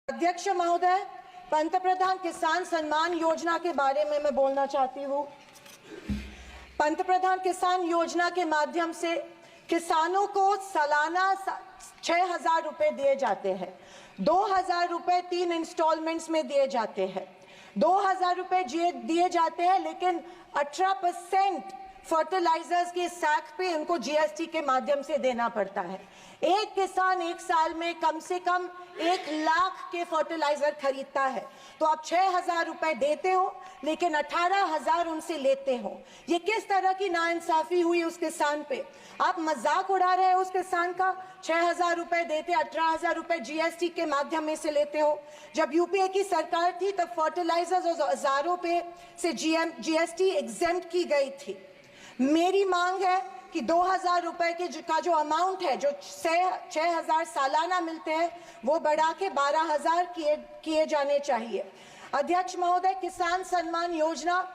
अध्यक्ष महोदय, पंतप्रधान किसान सम्मान योजना के बारे में मैं बोलना चाहती हूँ। पंतप्रधान किसान योजना के माध्यम से किसानों को सालाना 6,000 रुपए दिए जाते हैं। 2,000 रुपए 3 इंस्टॉलमेंट्स में दिए जाते हैं। 2,000 रुपए दिए जाते हैं, लेकिन 18% फर्टिलाइजर्स के सैक पे उनको जीएसटी के माध्यम से देना पड़ता है। एक किसान एक साल में कम से कम 1 लाख के फर्टिलाइजर खरीदता है, तो आप 6,000 रुपए देते हो लेकिन 18,000 उनसे लेते हो। ये किस तरह की नाइंसाफी हुई उस किसान पे? आप मजाक उड़ा रहे हो उस किसान का। 6,000 रुपए देते, 18,000 रुपए जीएसटी के माध्यम में से लेते हो। जब यूपीए की सरकार थी तब फर्टिलाइजर्स और औजारों पे से जीएसटी एग्जेम्प्ट की गई थी। मेरी मांग है कि 2,000 रुपए का जो अमाउंट है, जो 6,000 सालाना मिलते हैं, वो बढ़ा के 12,000 किए जाने चाहिए। अध्यक्ष महोदय, किसान सम्मान योजना,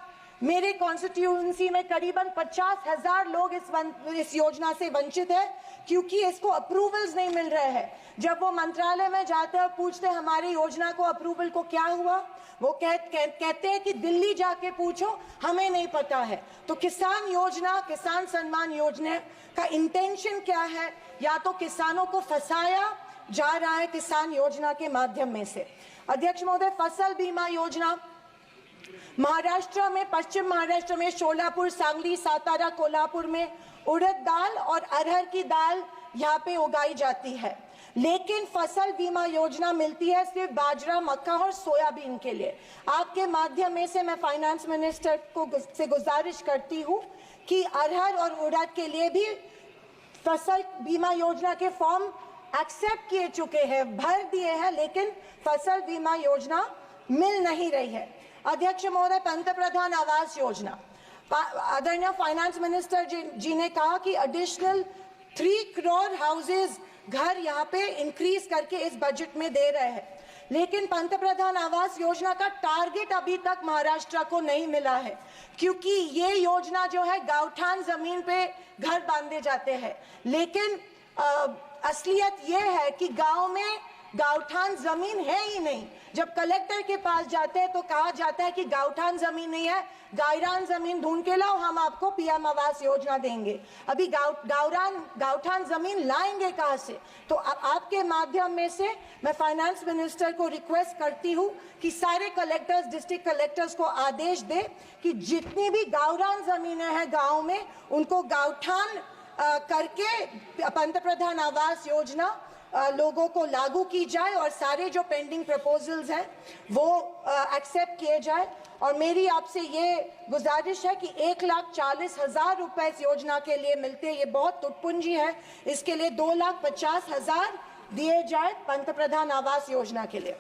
मेरे कॉन्स्टिट्यूएंसी में करीबन 50,000 लोग इस योजना से वंचित है, क्योंकि इसको अप्रूवल्स नहीं मिल रहे हैं। जब वो मंत्रालय में जाते हैं और पूछते हैं हमारी योजना को अप्रूवल को क्या हुआ, वो कहते हैं कि दिल्ली जाके पूछो, हमें नहीं पता है। तो किसान सम्मान योजना का इंटेंशन क्या है? या तो किसानों को फंसाया जा रहा है किसान योजना के माध्यम में से। अध्यक्ष महोदय, फसल बीमा योजना, महाराष्ट्र में, पश्चिम महाराष्ट्र में शोलापुर, सांगली, सातारा, कोल्हापुर में उड़द दाल और अरहर की दाल यहाँ पे उगाई जाती है, लेकिन फसल बीमा योजना मिलती है सिर्फ बाजरा, मक्का और सोयाबीन के लिए। आपके माध्यम में से मैं फाइनेंस मिनिस्टर से गुजारिश करती हूँ कि अरहर और उड़द के लिए भी फसल बीमा योजना के फॉर्म एक्सेप्ट किए चुके हैं, भर दिए हैं, लेकिन फसल बीमा योजना मिल नहीं रही है। अध्यक्ष महोदय, पंतप्रधान आवास योजना, आदरणीय फाइनेंस मिनिस्टर जी ने कहा कि एडिशनल 3 करोड़ हाउसेज, घर यहाँ पे इंक्रीज करके इस बजट में दे रहे हैं, लेकिन पंतप्रधान आवास योजना का टारगेट अभी तक महाराष्ट्र को नहीं मिला है, क्योंकि ये योजना जो है गांवठान जमीन पे घर बांधे जाते हैं, लेकिन असलियत ये है कि गांव में गांवठान जमीन है ही नहीं। जब कलेक्टर के पास जाते हैं तो कहा जाता है कि गांवठान जमीन नहीं है, गायरान जमीन ढूंढ के लाओ, हम आपको पीएम आवास योजना देंगे। अभी गांवठान जमीन लाएंगे कहां से? तो आपके माध्यम में से मैं फाइनेंस मिनिस्टर को रिक्वेस्ट करती हूं कि सारे कलेक्टर्स, डिस्ट्रिक्ट कलेक्टर्स को आदेश दे कि जितनी भी गावरान जमीनें हैं गाँव में, उनको गांवठान करके पंतप्रधान आवास योजना लोगों को लागू की जाए और सारे जो पेंडिंग प्रपोजल्स हैं वो एक्सेप्ट किए जाए। और मेरी आपसे ये गुजारिश है कि 1,40,000 रुपए इस योजना के लिए मिलते हैं, ये बहुत तुटपुंजी है, इसके लिए 2,50,000 दिए जाए पंतप्रधान आवास योजना के लिए।